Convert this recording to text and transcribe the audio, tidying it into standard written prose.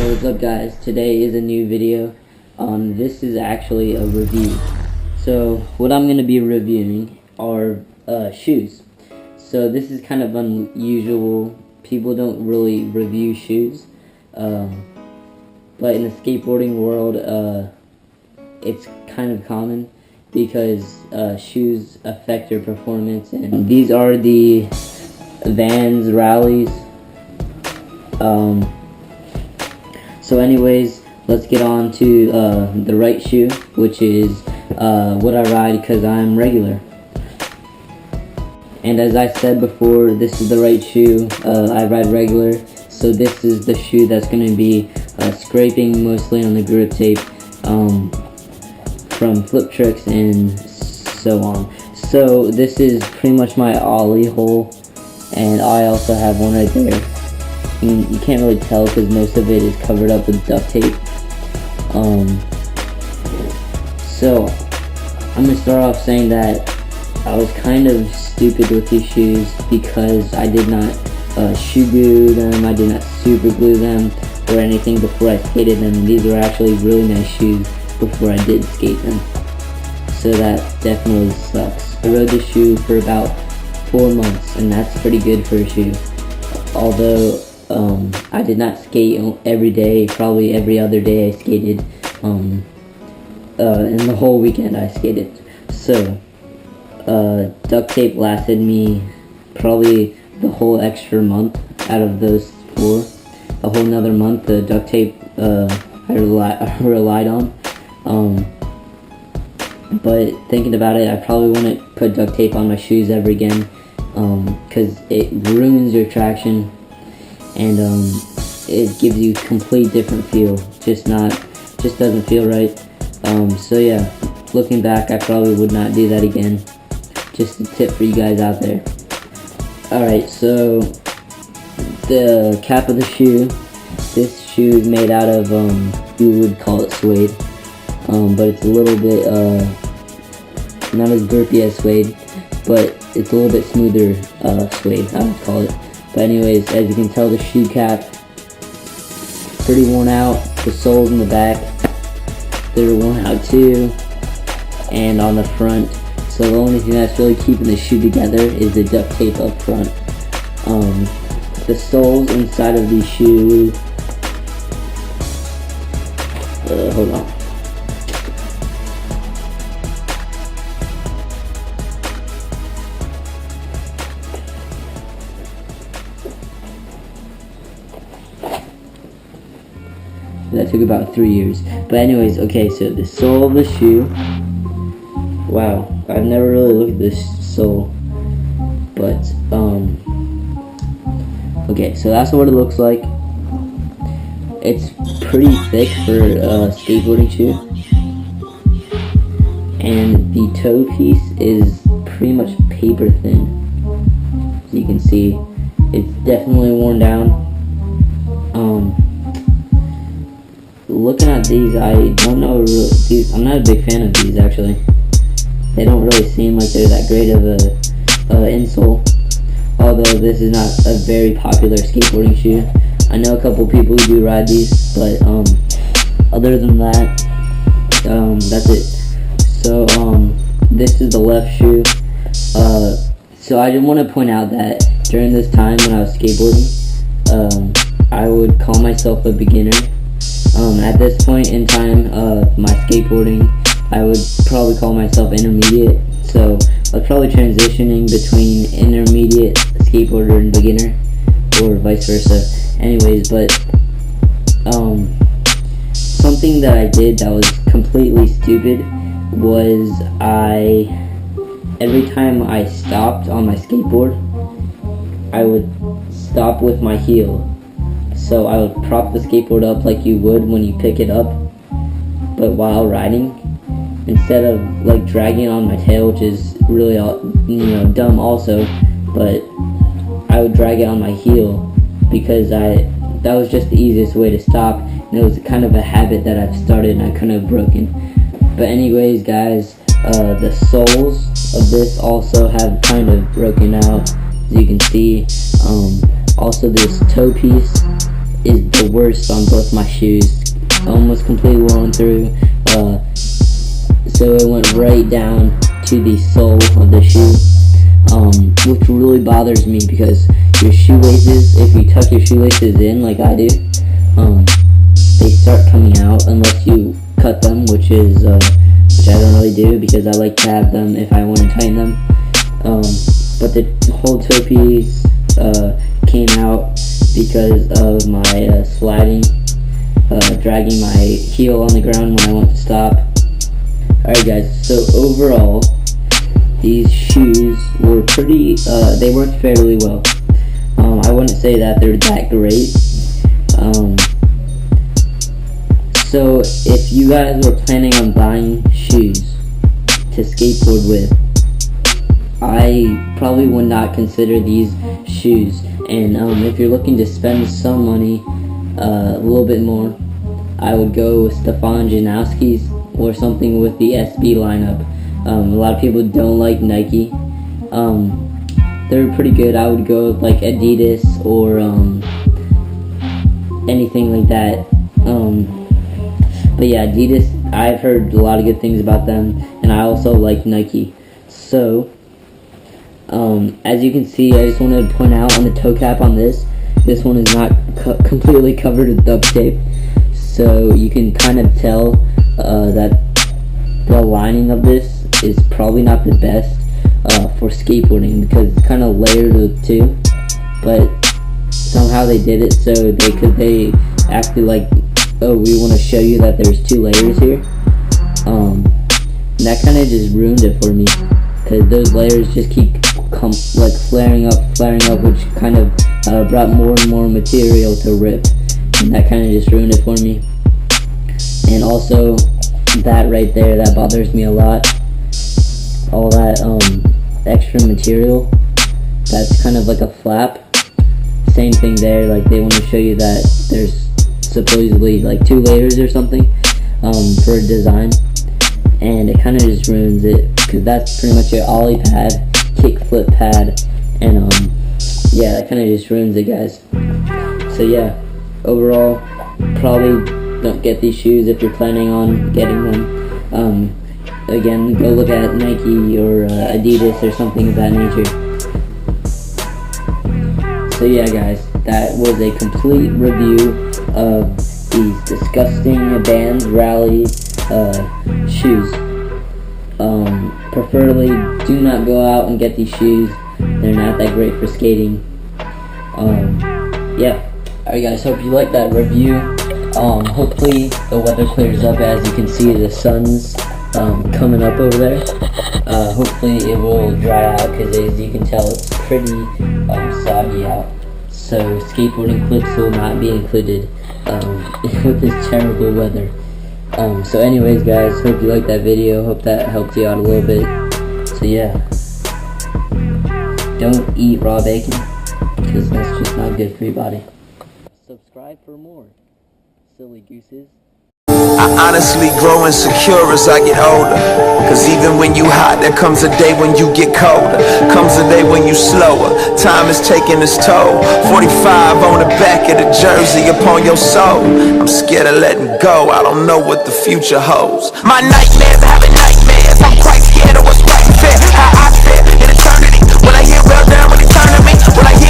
What's up guys, today is a new video. This is actually a review. So what I'm going to be reviewing are shoes. So this is kind of unusual. People don't really review shoes. But in the skateboarding world, it's kind of common because shoes affect your performance. And these are the Vans Rallies. So anyways, let's get on to the right shoe, which is what I ride because I'm regular. And as I said before, this is the right shoe. I ride regular, so this is the shoe that's going to be scraping mostly on the grip tape from flip tricks and so on. So this is pretty much my ollie hole, and I also have one right there. You can't really tell because most of it is covered up with duct tape. So I'm going to start off saying that I was kind of stupid with these shoes because I did not shoe-gue them, I did not super glue them or anything before I skated them. These were actually really nice shoes before I did skate them. So that definitely sucks. I rode this shoe for about 4 months, and that's pretty good for a shoe. Although I did not skate every day, probably every other day I skated, and the whole weekend I skated. So, duct tape lasted me probably the whole extra month out of those 4. A whole nother month, the duct tape I relied on. But thinking about it, I probably wouldn't put duct tape on my shoes ever again, because it ruins your traction. And it gives you a complete different feel. Just doesn't feel right. So yeah, looking back, I probably would not do that again. Just a tip for you guys out there. Alright, so the cap of the shoe. This shoe is made out of, you would call it suede. But it's a little bit, not as grippy as suede, but it's a little bit smoother suede, I would call it. But anyways, as you can tell, the shoe cap pretty worn out. The soles in the back, they're worn out too, and on the front. So the only thing that's really keeping the shoe together is the duct tape up front. The soles inside of these shoes. Hold on. That took about 3 years. But anyways, okay, so the sole of the shoe. Wow, I've never really looked at this sole. But, okay, so that's what it looks like. It's pretty thick for a skateboarding shoe. And the toe piece is pretty much paper thin. As you can see, it's definitely worn down. Looking at these, I don't know these. I'm not a big fan of these actually. They don't really seem like they're that great of a insole. Although this is not a very popular skateboarding shoe. I know a couple people who do ride these, but other than that, that's it. So this is the left shoe. So I just want to point out that during this time when I was skateboarding, I would call myself a beginner. At this point in time of my skateboarding, I would probably call myself intermediate. So I was probably transitioning between intermediate skateboarder and beginner, or vice versa. Anyways, but something that I did that was completely stupid was every time I stopped on my skateboard, I would stop with my heel. So I would prop the skateboard up like you would when you pick it up, but while riding, instead of like dragging on my tail, which is really dumb also, but I would drag it on my heel because that was just the easiest way to stop, and it was kind of a habit that I've started and I couldn't have broken. But anyways guys, the soles of this also have kind of broken out, as you can see. Also this toe piece is the worst on both my shoes. Almost completely worn through. So it went right down to the sole of the shoe, which really bothers me because your shoelaces, if you tuck your shoelaces in like I do, they start coming out unless you cut them, which I don't really do because I like to have them if I want to tighten them. But the whole toe piece came out because of my sliding, dragging my heel on the ground when I want to stop. Alright guys, so overall, these shoes were pretty, they worked fairly well. I wouldn't say that they're that great. So if you guys were planning on buying shoes to skateboard with, I probably would not consider these shoes. And if you're looking to spend some money, a little bit more, I would go with Stefan Janowski's or something with the SB lineup. A lot of people don't like Nike. They're pretty good. I would go with like Adidas or anything like that. But yeah, Adidas, I've heard a lot of good things about them, and I also like Nike. So, as you can see, I just wanted to point out on the toe cap on this one is not completely covered with duct tape. So you can kind of tell that the lining of this is probably not the best for skateboarding because it's kind of layered with two. But somehow they did it so they acted like, oh, we want to show you that there's two layers here. And that kind of just ruined it for me because those layers just keep flaring up, which kind of brought more and more material to rip, and that kind of just ruined it for me. And also that right there, that bothers me a lot. All that extra material, that's kind of like a flap. Same thing there, like they want to show you that there's supposedly like two layers or something for a design, and it kind of just ruins it because that's pretty much your ollie pad, kickflip pad, and yeah, that kind of just ruins it, guys. So yeah, overall, probably don't get these shoes if you're planning on getting them. Again, go look at Nike or Adidas or something of that nature. So yeah guys, that was a complete review of these disgusting Vans Rally shoes. Preferably do not go out and get these shoes. They're not that great for skating. Yeah. Alright guys, hope you liked that review. Hopefully the weather clears up. As you can see, the sun's coming up over there. Hopefully it will dry out because as you can tell it's pretty soggy out. So skateboarding clips will not be included with this terrible weather. So anyways guys, hope you liked that video. Hope that helped you out a little bit. So yeah, don't eat raw bacon because that's just not good for your body. Subscribe for more, silly gooses. I honestly grow insecure as I get older, cause even when you hot, there comes a day when you get colder. Comes a day when you slower, time is taking its toll. 45 on the back of the jersey upon your soul. I'm scared of letting go, I don't know what the future holds. My nightmares, having nightmares, I'm quite scared of what's right and fair. How I fare in eternity, will I hear well done when they turn to me? Will I hear